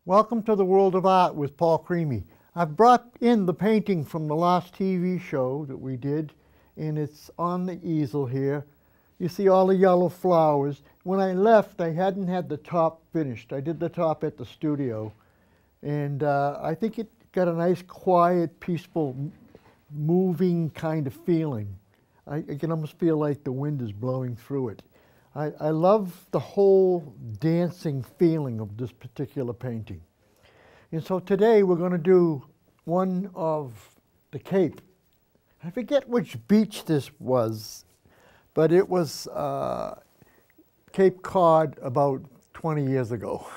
Welcome to the World of Art with Paul Crimi. I've brought in the painting from the last TV show that we did, and it's on the easel here. You see all the yellow flowers. When I left, I hadn't had the top finished. I did the top at the studio, and I think it got a nice, quiet, peaceful, moving kind of feeling. I can almost feel like the wind is blowing through it. I love the whole dancing feeling of this particular painting. And so today we're going to do one of the Cape. I forget which beach this was, but it was Cape Cod about 20 years ago.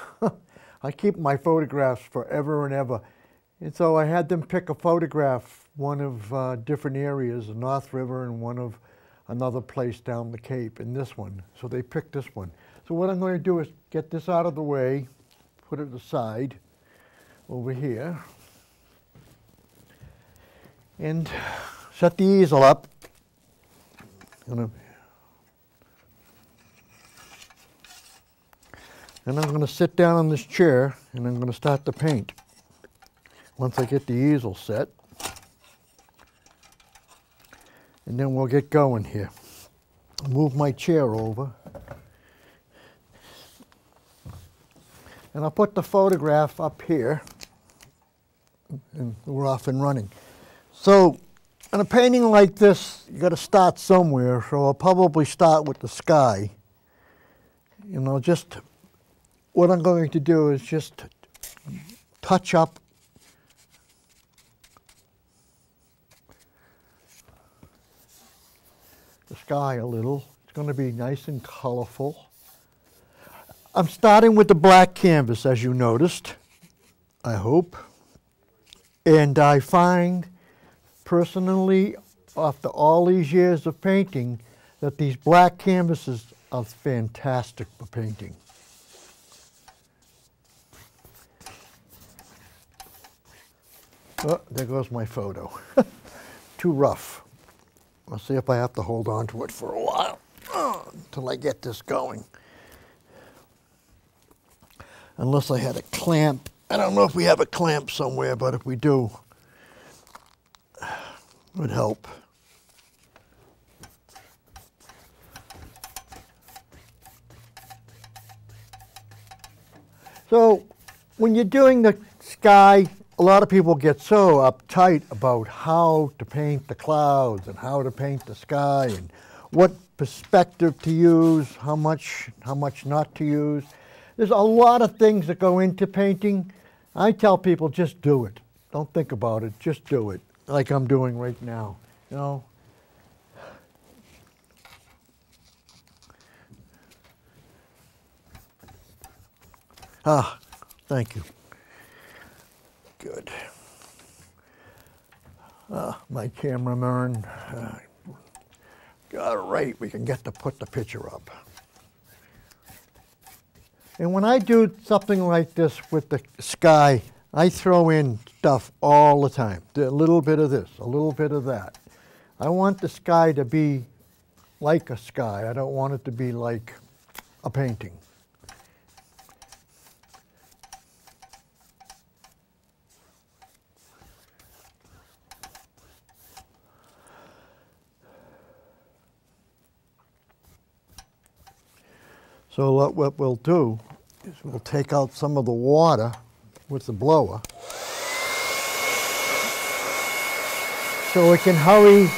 I keep my photographs forever and ever. And so I had them pick a photograph, one of different areas, the North River and one of another place down the Cape, and this one. So they picked this one. So what I'm going to do is get this out of the way, put it aside over here, and set the easel up. And I'm going to sit down on this chair and I'm going to start to paint. Once I get the easel set, and then we'll get going here. I'll move my chair over. And I'll put the photograph up here, and we're off and running. So, in a painting like this, you got to start somewhere, so I'll probably start with the sky. And what I'm going to do is just touch up the sky a little. It's going to be nice and colorful. I'm starting with the black canvas, as you noticed, I hope. And I find, personally, after all these years of painting, that these black canvases are fantastic for painting. Oh, there goes my photo. Too rough. I'll see if I have to hold on to it for a while until I get this going. Unless I had a clamp. I don't know if we have a clamp somewhere, but if we do, it would help. So when you're doing the sky, a lot of people get so uptight about how to paint the clouds and how to paint the sky and what perspective to use, how much not to use. There's a lot of things that go into painting. I tell people just do it. Don't think about it, just do it, like I'm doing right now, you know. Ah, thank you. Good. My cameraman got it right. We can get to put the picture up. And when I do something like this with the sky, I throw in stuff all the time. A little bit of this, a little bit of that. I want the sky to be like a sky. I don't want it to be like a painting. So what we'll do is we'll take out some of the water with the blower so we can hurry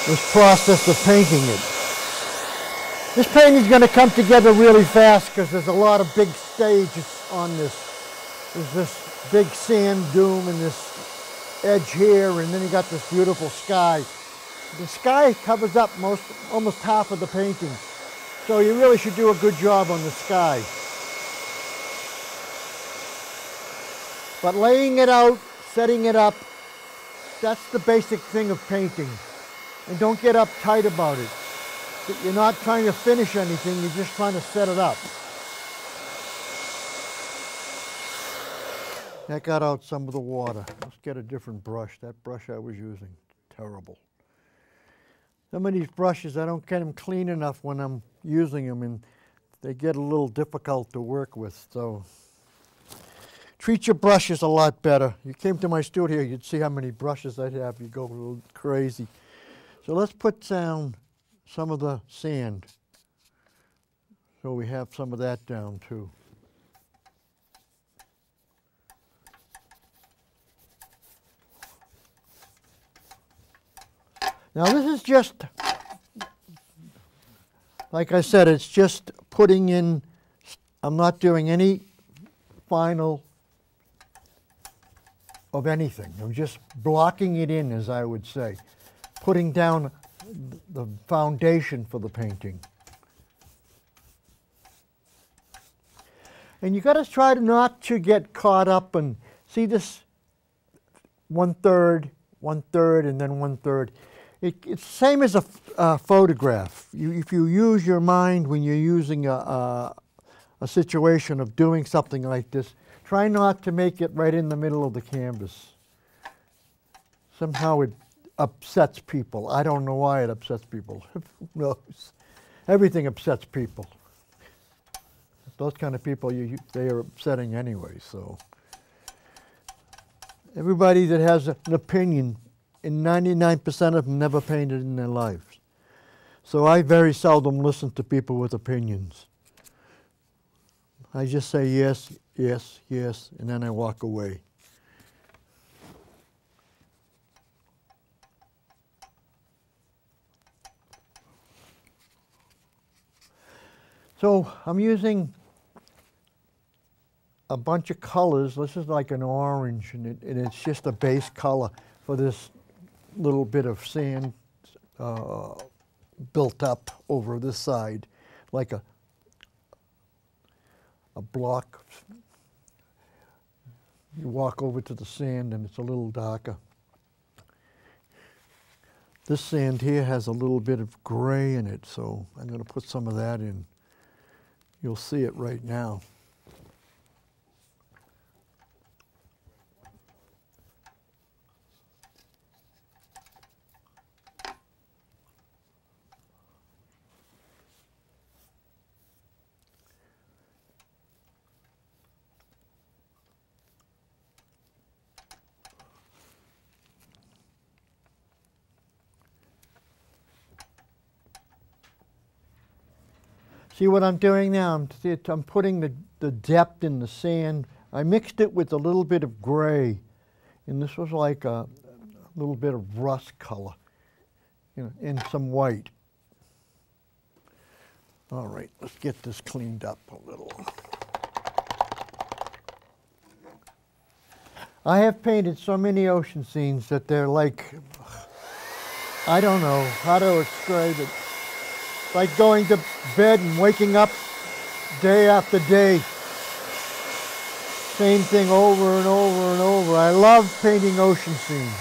this process of painting it. This painting is going to come together really fast because there's a lot of big stages on this. There's this big sand dune and this edge here, and then you got this beautiful sky. The sky covers up almost half of the painting, so you really should do a good job on the sky. But laying it out, setting it up, that's the basic thing of painting. And don't get uptight about it. You're not trying to finish anything, you're just trying to set it up. That got out some of the water. Let's get a different brush. That brush I was using, terrible. Some of these brushes, I don't get them clean enough when I'm using them, and they get a little difficult to work with. So treat your brushes a lot better. You came to my studio, you'd see how many brushes I have. You go a little crazy. So let's put down some of the sand. So we have some of that down too. Now this is just, like I said, it's just putting in, I'm not doing any final of anything. I'm just blocking it in, as I would say, putting down the foundation for the painting. And you got to try not to get caught up and see this 1/3, 1/3, and then 1/3. It's the same as a photograph. If you use your mind when you're using a situation of doing something like this, try not to make it right in the middle of the canvas. Somehow it upsets people. I don't know why it upsets people. Who knows? Everything upsets people. Those kind of people, they are upsetting anyway. So everybody that has an opinion, and 99% of them never painted in their lives. So I very seldom listen to people with opinions. I just say yes, yes, yes, and then I walk away. So I'm using a bunch of colors. This is like an orange, and it's just a base color for this little bit of sand built up over this side, like a block. You walk over to the sand and it's a little darker. This sand here has a little bit of gray in it, so I'm going to put some of that in. You'll see it right now. See what I'm doing now? I'm putting the depth in the sand. I mixed it with a little bit of gray, and this was like a little bit of rust color, you know, and some white. All right, let's get this cleaned up a little. I have painted so many ocean scenes that they're like, I don't know how to describe it. Like going to bed and waking up day after day. Same thing over and over and over. I love painting ocean scenes.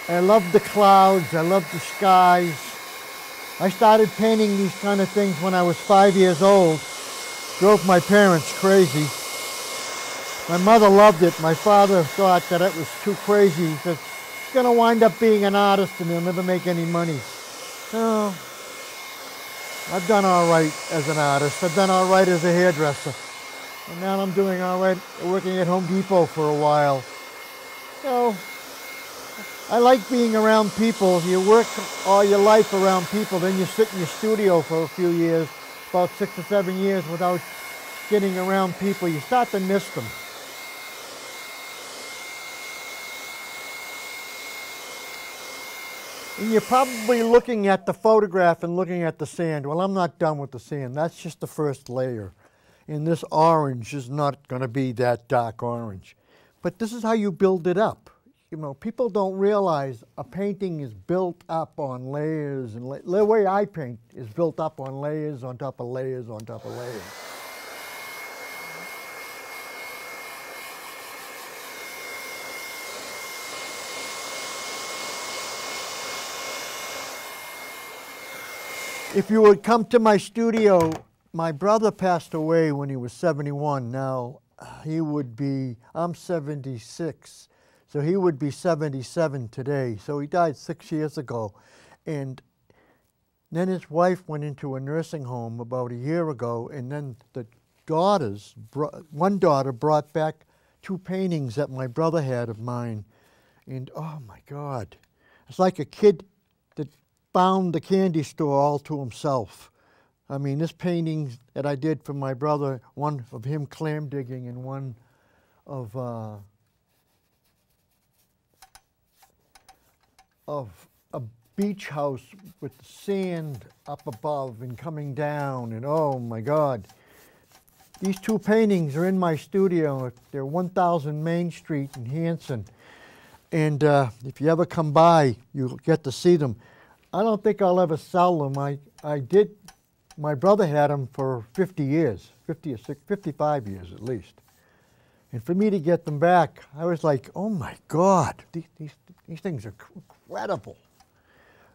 I love the clouds. I love the skies. I started painting these kind of things when I was 5 years old. Drove my parents crazy. My mother loved it. My father thought that it was too crazy. He said, "He's going to wind up being an artist and he'll never make any money." No, I've done all right as an artist. I've done all right as a hairdresser. And now I'm doing all right working at Home Depot for a while. So, I like being around people. You work all your life around people, then you sit in your studio for a few years, about 6 or 7 years without getting around people. You start to miss them. And you're probably looking at the photograph and looking at the sand. Well, I'm not done with the sand. That's just the first layer. And this orange is not going to be that dark orange. But this is how you build it up. You know, people don't realize a painting is built up on layers. And the way I paint is built up on layers on top of layers on top of layers. If you would come to my studio, my brother passed away when he was 71. Now, he would be, I'm 76, so he would be 77 today. So he died 6 years ago. And Then his wife went into a nursing home about a year ago, and then the one daughter brought back two paintings that my brother had of mine. And oh my God, it's like a kid that found the candy store all to himself. I mean, this painting that I did for my brother, one of him clam digging and one of a beach house with the sand up above and coming down, and oh my God. These two paintings are in my studio. They're 1000 Main Street in Hanson. And if you ever come by, you'll get to see them. I don't think I'll ever sell them. My brother had them for 50 years, 50 or 55 years at least. And for me to get them back, I was like, oh my God, these things are incredible.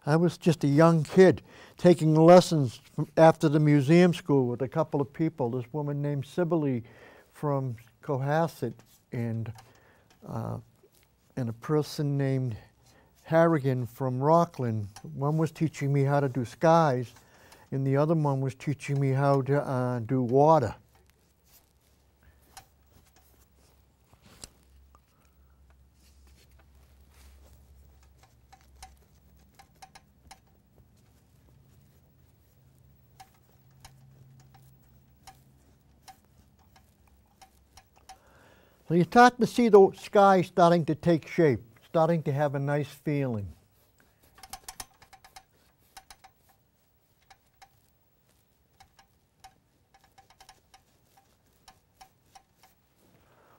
I was just a young kid taking lessons after the museum school with a couple of people, this woman named Sibylle from Cohasset and a person named Harrigan from Rockland. One was teaching me how to do skies, and the other one was teaching me how to do water. So you start to see the sky starting to take shape, starting to have a nice feeling.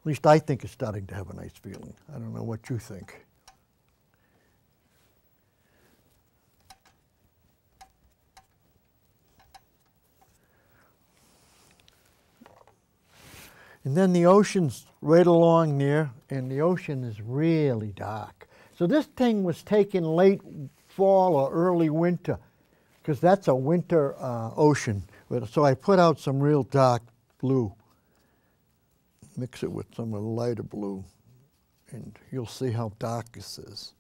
At least I think it's starting to have a nice feeling. I don't know what you think. And then the ocean's right along there, and the ocean is really dark. So this thing was taken late fall or early winter, because that's a winter ocean. So I put out some real dark blue. Mix it with some of the lighter blue, and you'll see how dark this is.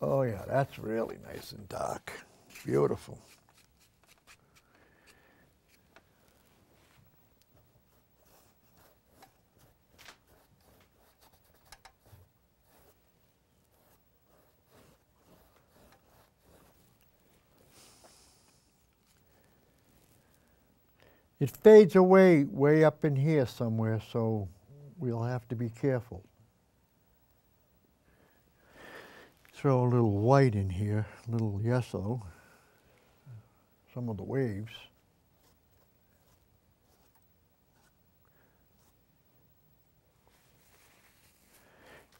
Oh yeah, that's really nice and dark. Beautiful. It fades away way up in here somewhere, so we'll have to be careful. Throw a little white in here, a little yellow, some of the waves.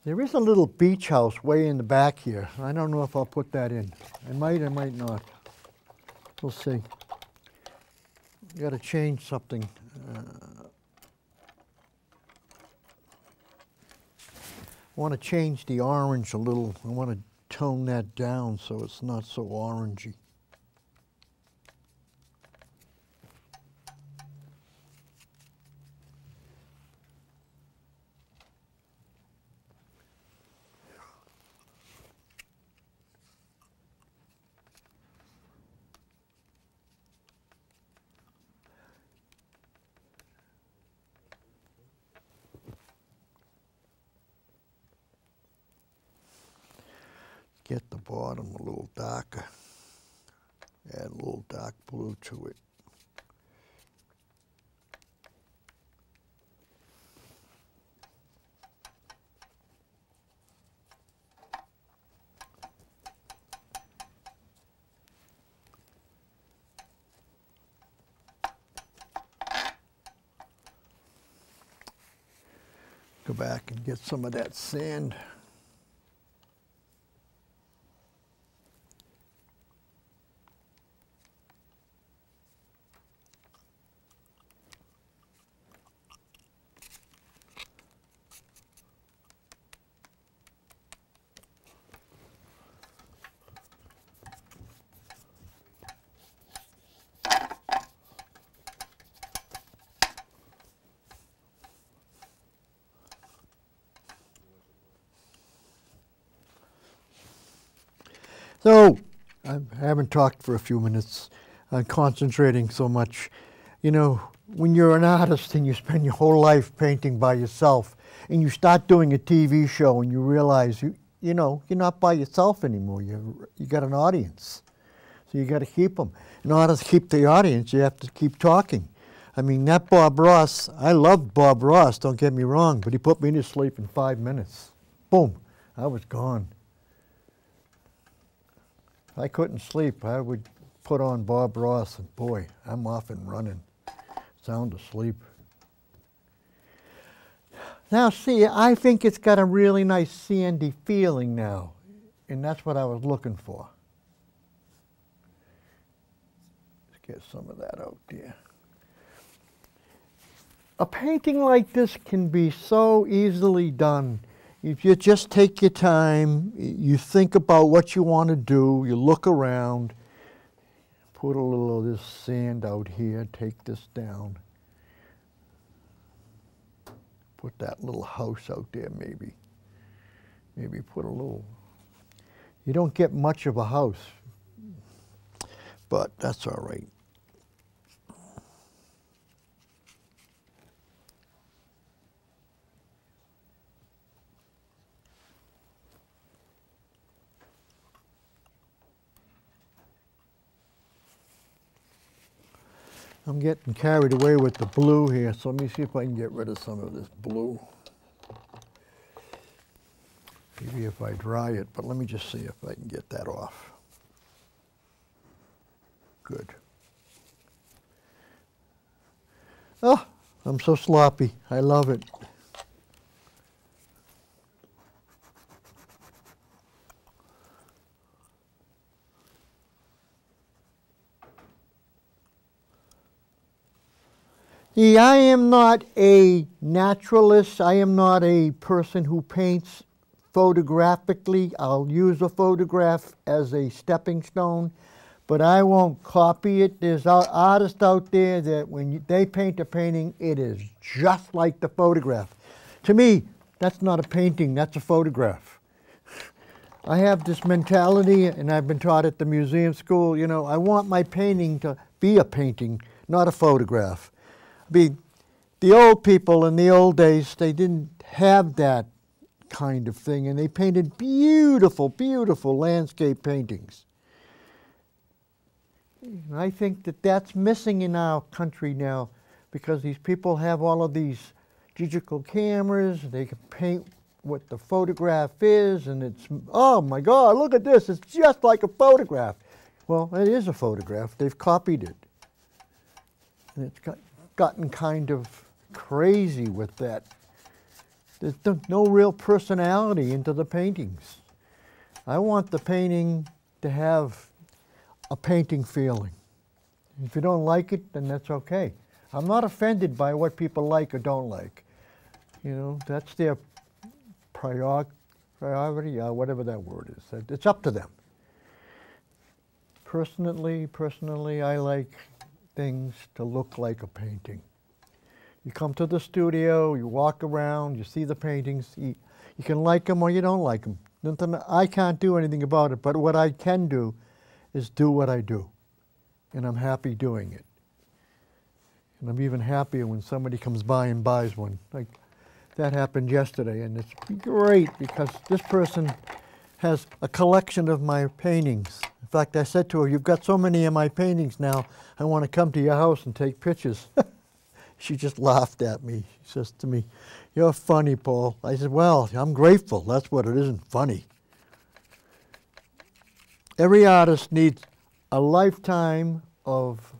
There is a little beach house way in the back here. I don't know if I'll put that in. I might not. We'll see. Got to change something. I want to change the orange a little. I want to tone that down so it's not so orangey. Get the bottom a little darker. Add a little dark blue to it. Go back and get some of that sand. So, I haven't talked for a few minutes. I'm concentrating so much. You know, when you're an artist and you spend your whole life painting by yourself, and you start doing a TV show and you realize you know, you're not by yourself anymore. You got an audience. So you got to keep them. In order to keep the audience, you have to keep talking. I mean, that Bob Ross, I loved Bob Ross, don't get me wrong, but he put me to sleep in 5 minutes. Boom, I was gone. If I couldn't sleep, I would put on Bob Ross, and boy, I'm off and running. Sound asleep. Now see, I think it's got a really nice sandy feeling now, and that's what I was looking for. Let's get some of that out there. A painting like this can be so easily done. If you just take your time, you think about what you want to do, you look around, put a little of this sand out here, take this down. Put that little house out there maybe. Maybe put a little, you don't get much of a house, but that's all right. I'm getting carried away with the blue here, so let me see if I can get rid of some of this blue. Maybe if I dry it, but let me just see if I can get that off. Good. Oh, I'm so sloppy. I love it. See, I am not a naturalist. I am not a person who paints photographically. I'll use a photograph as a stepping stone, but I won't copy it. There's artists out there that when they paint a painting, it is just like the photograph. To me, that's not a painting, that's a photograph. I have this mentality, and I've been taught at the museum school, you know, I want my painting to be a painting, not a photograph. The old people in the old days, they didn't have that kind of thing, and they painted beautiful, beautiful landscape paintings. And I think that that's missing in our country now, because these people have all of these digital cameras, they can paint what the photograph is, and it's, oh my God, look at this, it's just like a photograph. Well, it is a photograph, they've copied it. And it's gotten kind of crazy with that. There's no real personality into the paintings. I want the painting to have a painting feeling. If you don't like it, then that's okay. I'm not offended by what people like or don't like. You know, that's their priority, whatever that word is. It's up to them. Personally, I like things to look like a painting. You come to the studio, you walk around, you see the paintings, you can like them or you don't like them. I can't do anything about it, but what I can do is do what I do. And I'm happy doing it. And I'm even happier when somebody comes by and buys one. Like that happened yesterday, and it's great because this person has a collection of my paintings. In fact, I said to her, you've got so many of my paintings now, I want to come to your house and take pictures. She just laughed at me. She says to me, you're funny, Paul. I said, well, I'm grateful. That's what it isn't funny. Every artist needs a lifetime of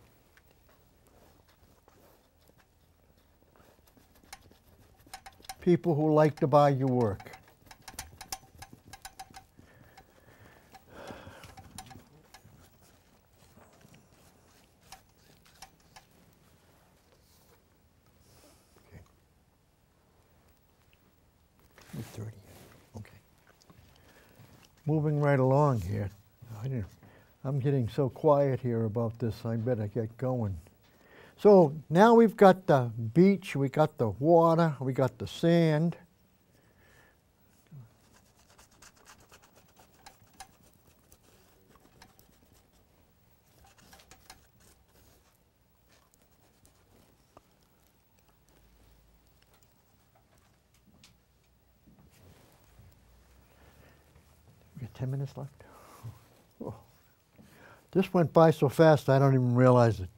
people who like to buy your work. Moving right along here. I'm getting so quiet here about this, I better get going. So now we've got the beach, we got the water, we got the sand. 10 minutes left. Oh. This went by so fast I don't even realize it.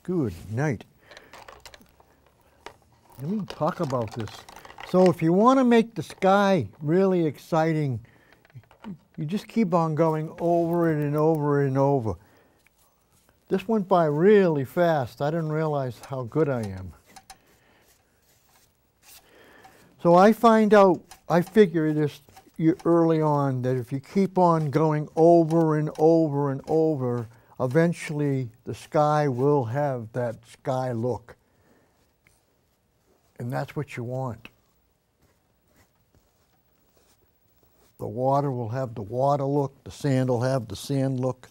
Good night. Let me talk about this. So if you want to make the sky really exciting, you just keep on going over it and over and over. This went by really fast. I didn't realize how good I am. So I figure this early on that if you keep on going over and over and over, eventually the sky will have that sky look. And that's what you want. The water will have the water look, the sand will have the sand look.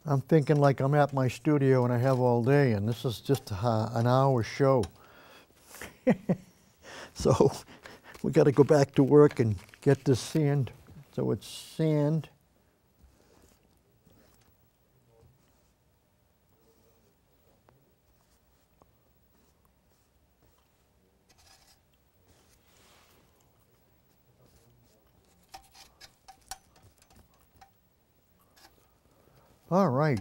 I'm thinking like I'm at my studio and I have all day, and this is just an hour show. So we got to go back to work and get this sand. So it's sand. All right,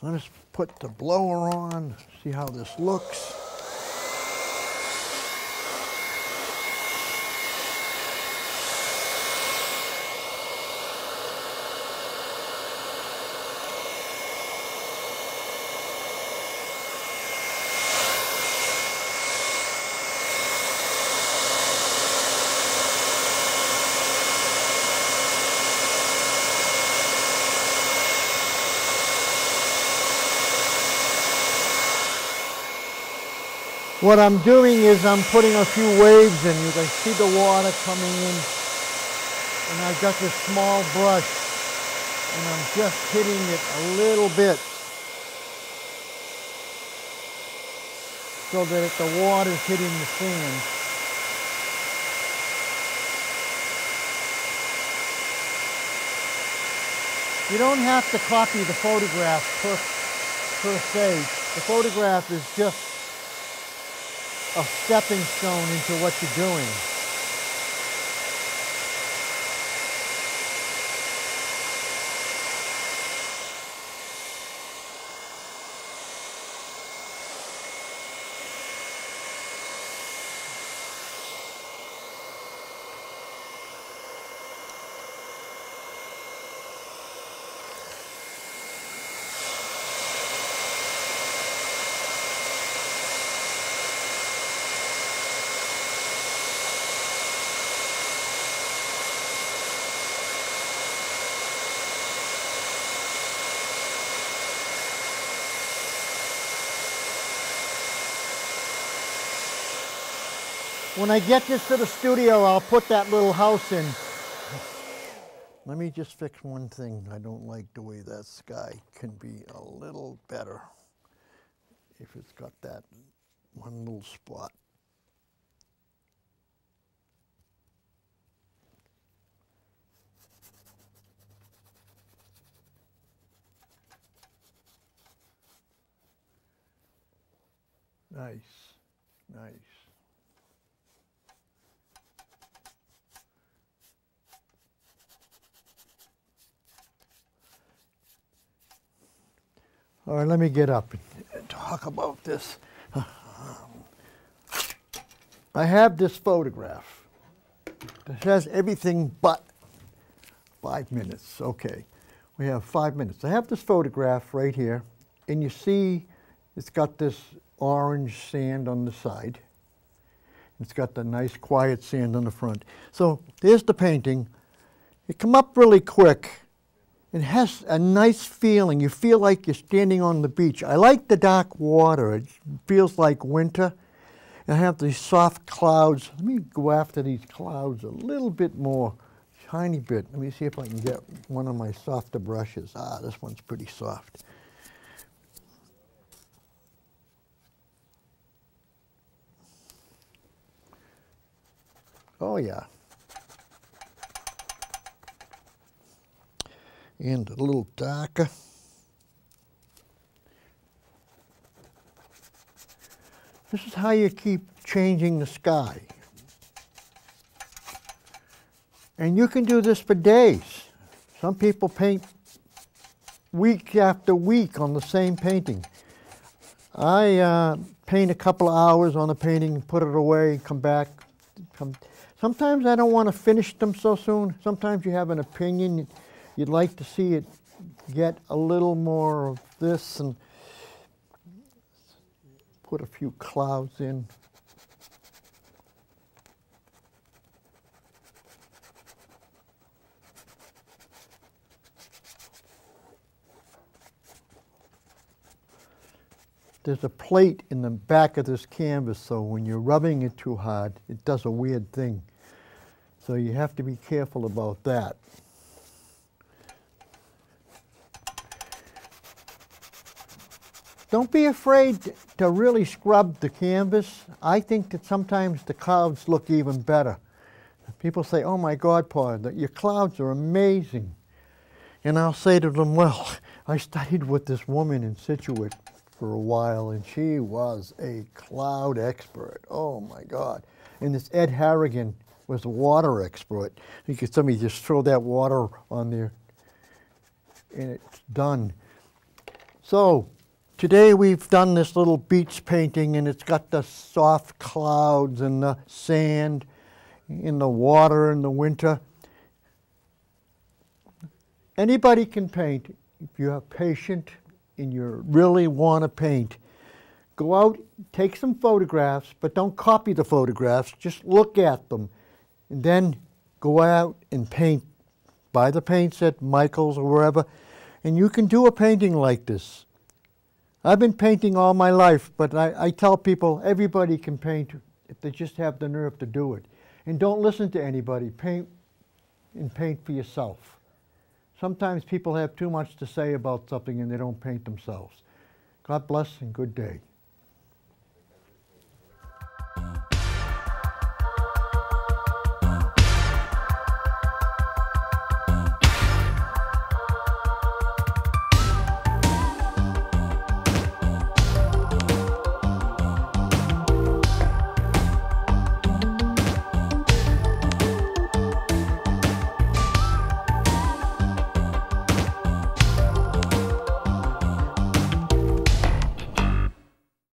let us put the blower on, see how this looks. What I'm doing is I'm putting a few waves in. You can see the water coming in. And I've got this small brush. And I'm just hitting it a little bit. So that the water's hitting the sand. You don't have to copy the photograph per se. The photograph is just a stepping stone into what you're doing. When I get this to the studio, I'll put that little house in. Let me just fix one thing. I don't like the way that sky can be a little better if it's got that one little spot. Nice, nice. All right, let me get up and talk about this. I have this photograph that has everything but 5 minutes. Okay, we have 5 minutes. I have this photograph right here, and you see it's got this orange sand on the side. It's got the nice quiet sand on the front. So there's the painting. It come up really quick. It has a nice feeling. You feel like you're standing on the beach. I like the dark water. It feels like winter. And I have these soft clouds. Let me go after these clouds a little bit more, tiny bit. Let me see if I can get one of my softer brushes. Ah, this one's pretty soft. Oh yeah. and a little darker. This is how you keep changing the sky. And you can do this for days. Some people paint week after week on the same painting. I paint a couple of hours on a painting, put it away, come back. Sometimes I don't want to finish them so soon. Sometimes you have an opinion. You'd like to see it get a little more of this, and put a few clouds in. There's a plate in the back of this canvas, so when you're rubbing it too hard, it does a weird thing. So you have to be careful about that. Don't be afraid to really scrub the canvas. I think that sometimes the clouds look even better. People say, oh my God, Paul, your clouds are amazing. And I'll say to them, well, I studied with this woman in Situate for a while, and she was a cloud expert. Oh my God. And this Ed Harrigan was a water expert. You could somebody just throw that water on there and it's done. So today we've done this little beach painting, and it's got the soft clouds and the sand in the water in the winter. Anybody can paint if you're patient and you really want to paint. Go out, take some photographs, but don't copy the photographs. Just look at them, and then go out and paint. Buy the paints at Michael's or wherever, and you can do a painting like this. I've been painting all my life, but I tell people everybody can paint if they just have the nerve to do it. And don't listen to anybody. Paint and paint for yourself. Sometimes people have too much to say about something and they don't paint themselves. God bless and good day.